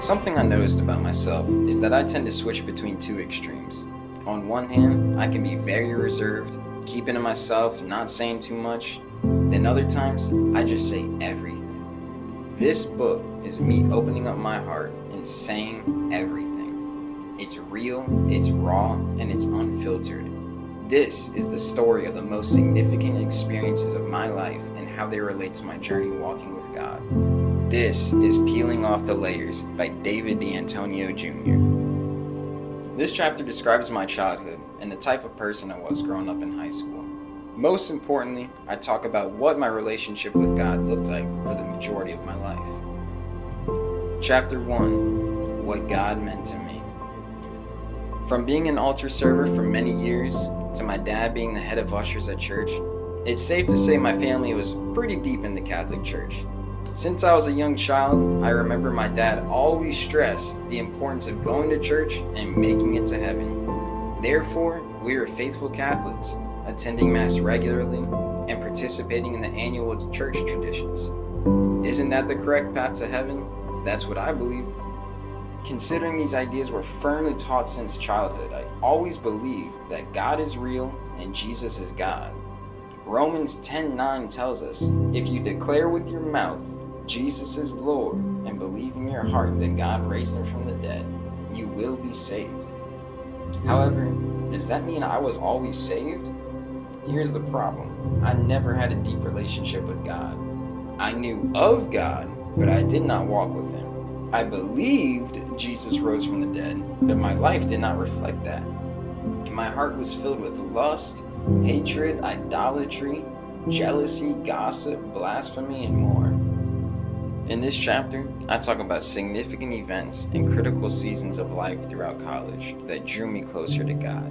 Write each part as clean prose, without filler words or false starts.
Something I noticed about myself is that I tend to switch between two extremes. On one hand, I can be very reserved, keeping to myself, not saying too much. Then other times, I just say everything. This book is me opening up my heart and saying everything. It's real, it's raw, and it's unfiltered. This is the story of the most significant experiences of my life and how they relate to my journey walking with God. This is Peeling Off the Layers by David D'Antonio Jr. This chapter describes my childhood and the type of person I was growing up in high school. Most importantly, I talk about what my relationship with God looked like for the majority of my life. Chapter 1. What God meant to me. From being an altar server for many years to my dad being the head of ushers at church, it's safe to say my family was pretty deep in the Catholic Church. Since I was a young child, I remember my dad always stressed the importance of going to church and making it to heaven. Therefore, we were faithful Catholics, attending Mass regularly and participating in the annual church traditions. Isn't that the correct path to heaven? That's what I believe. Considering these ideas were firmly taught since childhood, I always believed that God is real and Jesus is God. Romans 10:9 tells us, if you declare with your mouth Jesus is Lord and believe in your heart that God raised him from the dead, you will be saved. However, does that mean I was always saved? Here's the problem. I never had a deep relationship with God. I knew of God, but I did not walk with him. I believed Jesus rose from the dead, but my life did not reflect that. My heart was filled with lust, hatred, idolatry, jealousy, gossip, blasphemy, and more. In this chapter, I talk about significant events and critical seasons of life throughout college that drew me closer to God.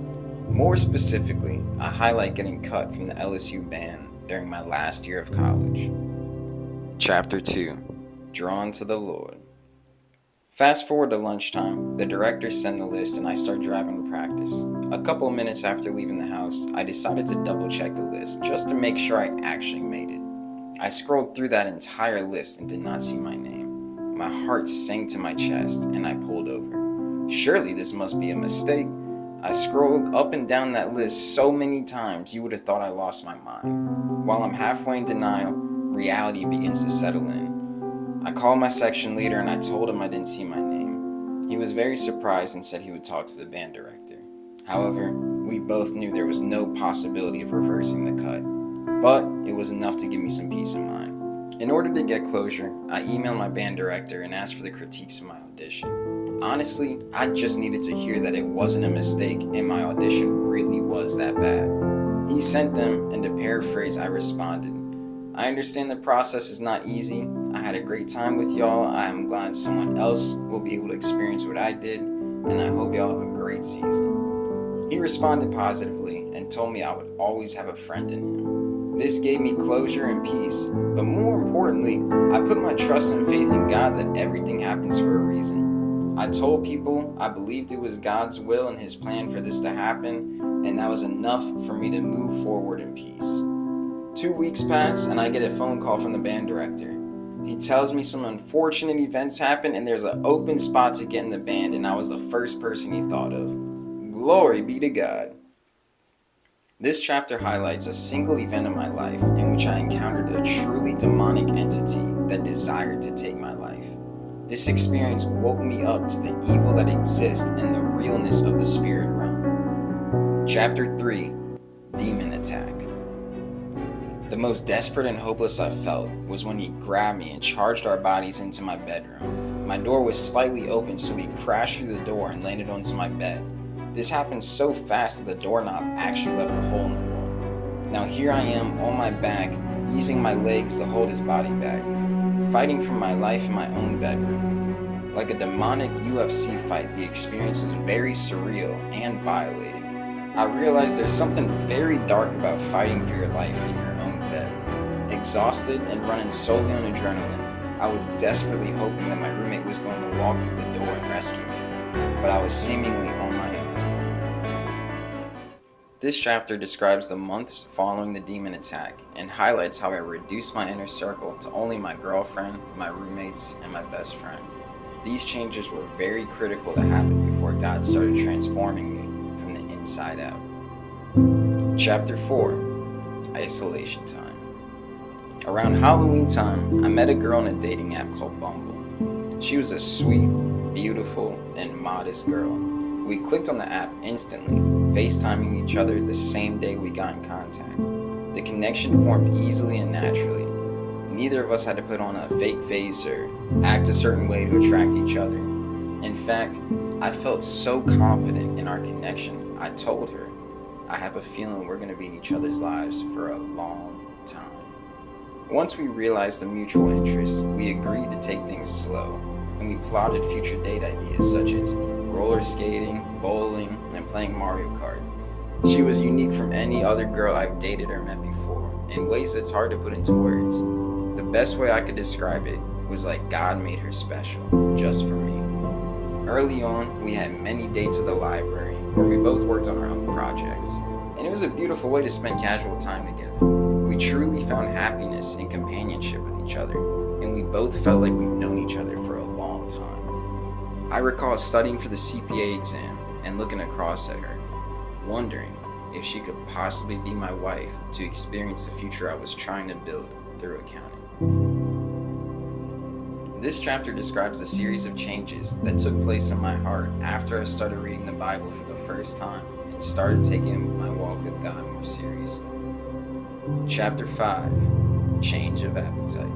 More specifically, I highlight getting cut from the LSU band during my last year of college. Chapter 2. Drawn to the Lord. Fast forward to lunchtime, the director sent the list and I start driving to practice. A couple of minutes after leaving the house, I decided to double check the list just to make sure I actually made it. I scrolled through that entire list and did not see my name. My heart sank to my chest and I pulled over. Surely this must be a mistake. I scrolled up and down that list so many times you would have thought I lost my mind. While I'm halfway in denial, reality begins to settle in. I called my section leader and I told him I didn't see my name. He was very surprised and said he would talk to the band director. However, we both knew there was no possibility of reversing the cut, but it was enough to give me some peace of mind. In order to get closure, I emailed my band director and asked for the critiques of my audition. Honestly, I just needed to hear that it wasn't a mistake and my audition really was that bad. He sent them, and to paraphrase, I responded, I understand the process is not easy. I had a great time with y'all. I am glad someone else will be able to experience what I did, and I hope y'all have a great season. He responded positively and told me I would always have a friend in him. This gave me closure and peace, but more importantly, I put my trust and faith in God that everything happens for a reason. I told people I believed it was God's will and his plan for this to happen, and that was enough for me to move forward in peace. 2 weeks pass and I get a phone call from the band director. He tells me some unfortunate events happened and there's an open spot to get in the band, and I was the first person he thought of. Glory be to God. This chapter highlights a single event in my life in which I encountered a truly demonic entity that desired to take my life. This experience woke me up to the evil that exists and the realness of the spirit realm. Chapter 3. Demon Attack. The most desperate and hopeless I felt was when he grabbed me and charged our bodies into my bedroom. My door was slightly open, so he crashed through the door and landed onto my bed. This happened so fast that the doorknob actually left a hole in the wall. Now here I am on my back, using my legs to hold his body back, fighting for my life in my own bedroom. Like a demonic UFC fight, the experience was very surreal and violating. I realized there's something very dark about fighting for your life in your own bed. Exhausted and running solely on adrenaline, I was desperately hoping that my roommate was going to walk through the door and rescue me, but I was seemingly on my own. This chapter describes the months following the demon attack and highlights how I reduced my inner circle to only my girlfriend, my roommates, and my best friend. These changes were very critical to happen before God started transforming me from the inside out. Chapter 4, Isolation Time. Around Halloween time, I met a girl on a dating app called Bumble. She was a sweet, beautiful, and modest girl. We clicked on the app instantly, FaceTiming each other the same day we got in contact. The connection formed easily and naturally. Neither of us had to put on a fake face or act a certain way to attract each other. In fact, I felt so confident in our connection, I told her, I have a feeling we're going to be in each other's lives for a long time. Once we realized the mutual interest, we agreed to take things slow, and we plotted future date ideas such as roller skating, bowling, and playing Mario Kart. She was unique from any other girl I've dated or met before, in ways that's hard to put into words. The best way I could describe it was like God made her special, just for me. Early on, we had many dates at the library, where we both worked on our own projects, and it was a beautiful way to spend casual time together. We truly found happiness and companionship with each other, and we both felt like we've known each other for a long time. I recall studying for the CPA exam and looking across at her, wondering if she could possibly be my wife to experience the future I was trying to build through accounting. This chapter describes the series of changes that took place in my heart after I started reading the Bible for the first time and started taking my walk with God more seriously. Chapter 5, Change of Appetite.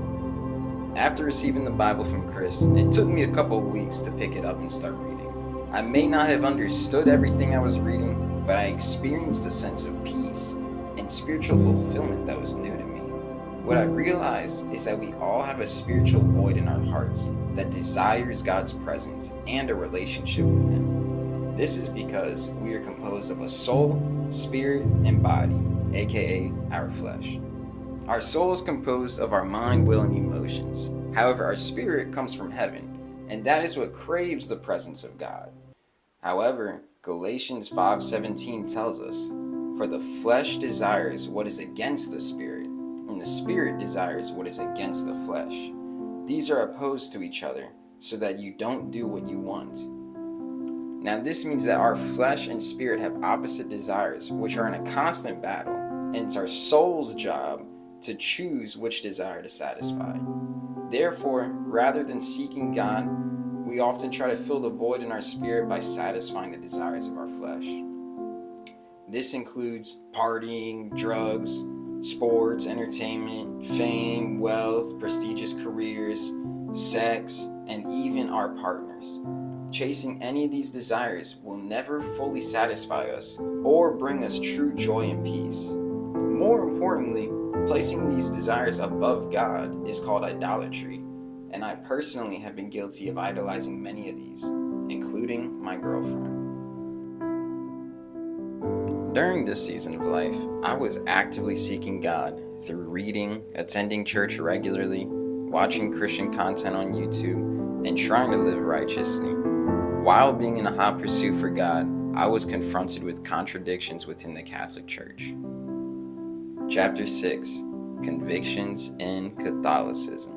After receiving the Bible from Chris, it took me a couple of weeks to pick it up and start reading. I may not have understood everything I was reading, but I experienced a sense of peace and spiritual fulfillment that was new to me. What I realized is that we all have a spiritual void in our hearts that desires God's presence and a relationship with Him. This is because we are composed of a soul, spirit, and body, aka our flesh. Our soul is composed of our mind, will, and emotions. However, our spirit comes from heaven, and that is what craves the presence of God. However, Galatians 5:17 tells us, "For the flesh desires what is against the spirit, and the spirit desires what is against the flesh. These are opposed to each other, so that you don't do what you want." Now this means that our flesh and spirit have opposite desires, which are in a constant battle, and it's our soul's job to choose which desire to satisfy. Therefore, rather than seeking God, we often try to fill the void in our spirit by satisfying the desires of our flesh. This includes partying, drugs, sports, entertainment, fame, wealth, prestigious careers, sex, and even our partners. Chasing any of these desires will never fully satisfy us or bring us true joy and peace. More importantly, placing these desires above God is called idolatry, and I personally have been guilty of idolizing many of these, including my girlfriend. During this season of life, I was actively seeking God through reading, attending church regularly, watching Christian content on YouTube, and trying to live righteously. While being in a hot pursuit for God, I was confronted with contradictions within the Catholic Church. Chapter 6, Convictions in Catholicism.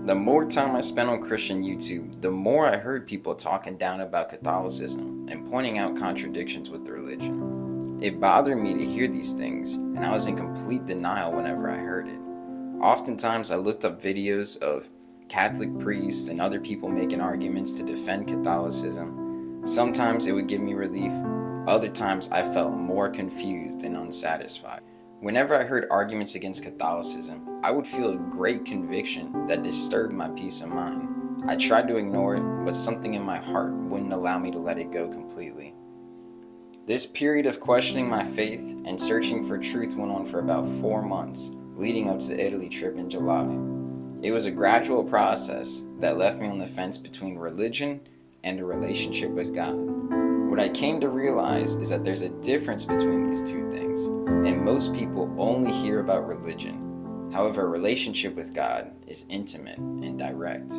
The more time I spent on Christian YouTube, the more I heard people talking down about Catholicism and pointing out contradictions with the religion. It bothered me to hear these things, and I was in complete denial whenever I heard it. Oftentimes I looked up videos of Catholic priests and other people making arguments to defend Catholicism. Sometimes it would give me relief, other times I felt more confused and unsatisfied. Whenever I heard arguments against Catholicism, I would feel a great conviction that disturbed my peace of mind. I tried to ignore it, but something in my heart wouldn't allow me to let it go completely. This period of questioning my faith and searching for truth went on for about 4 months, leading up to the Italy trip in July. It was a gradual process that left me on the fence between religion and a relationship with God. What I came to realize is that there's a difference between these two things, and most people only hear about religion. However, a relationship with God is intimate and direct.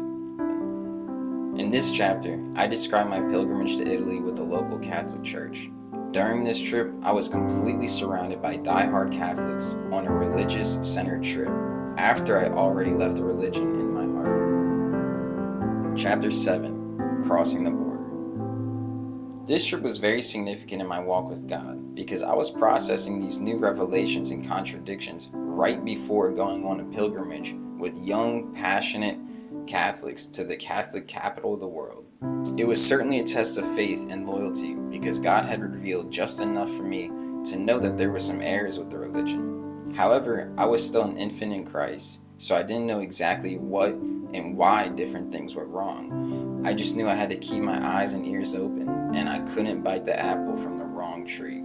In this chapter, I describe my pilgrimage to Italy with the local Catholic Church. During this trip, I was completely surrounded by die-hard Catholics on a religious-centered trip after I already left the religion in my heart. Chapter 7, Crossing the Border. This trip was very significant in my walk with God because I was processing these new revelations and contradictions right before going on a pilgrimage with young, passionate Catholics to the Catholic capital of the world. It was certainly a test of faith and loyalty because God had revealed just enough for me to know that there were some errors with the religion. However, I was still an infant in Christ, so I didn't know exactly what and why different things were wrong. I just knew I had to keep my eyes and ears open, and I couldn't bite the apple from the wrong tree.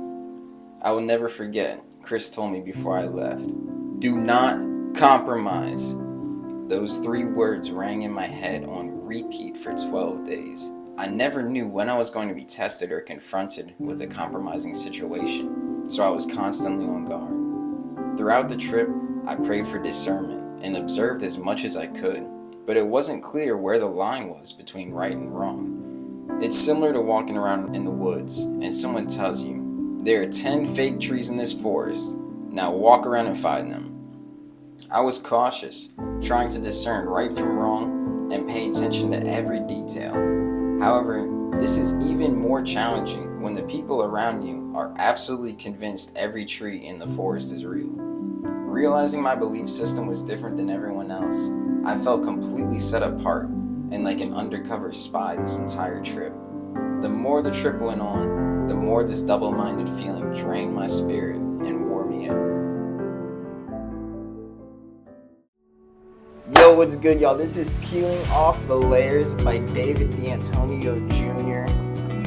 I will never forget, Chris told me before I left, "Do not compromise." Those 3 words rang in my head on repeat for 12 days. I never knew when I was going to be tested or confronted with a compromising situation, so I was constantly on guard. Throughout the trip, I prayed for discernment and observed as much as I could, but it wasn't clear where the line was between right and wrong. It's similar to walking around in the woods and someone tells you, "There are 10 fake trees in this forest, now walk around and find them." I was cautious, trying to discern right from wrong and pay attention to every detail. However, this is even more challenging when the people around you are absolutely convinced every tree in the forest is real. Realizing my belief system was different than everyone else, I felt completely set apart and like an undercover spy this entire trip. The more the trip went on, the more this double-minded feeling drained my spirit and wore me out. Yo, what's good, y'all? This is Peeling Off the Layers by David D'Antonio Jr.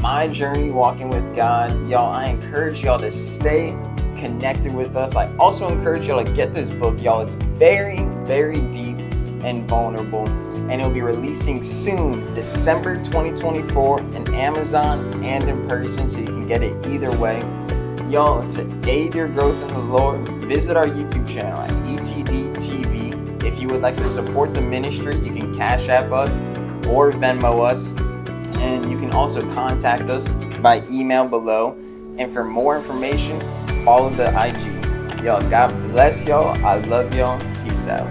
My journey walking with God. Y'all, I encourage y'all to stay connected with us. I also encourage y'all to get this book, y'all. It's very, very deep and vulnerable, and it'll be releasing soon, December 2024, in Amazon and in person, so you can get it either way. Y'all, to aid your growth in the Lord, visit our YouTube channel at ETD TV. If you would like to support the ministry, you can Cashapp us or Venmo us, and you can also contact us by email below. And for more information, follow the IG. Y'all, God bless y'all. I love y'all. Peace out.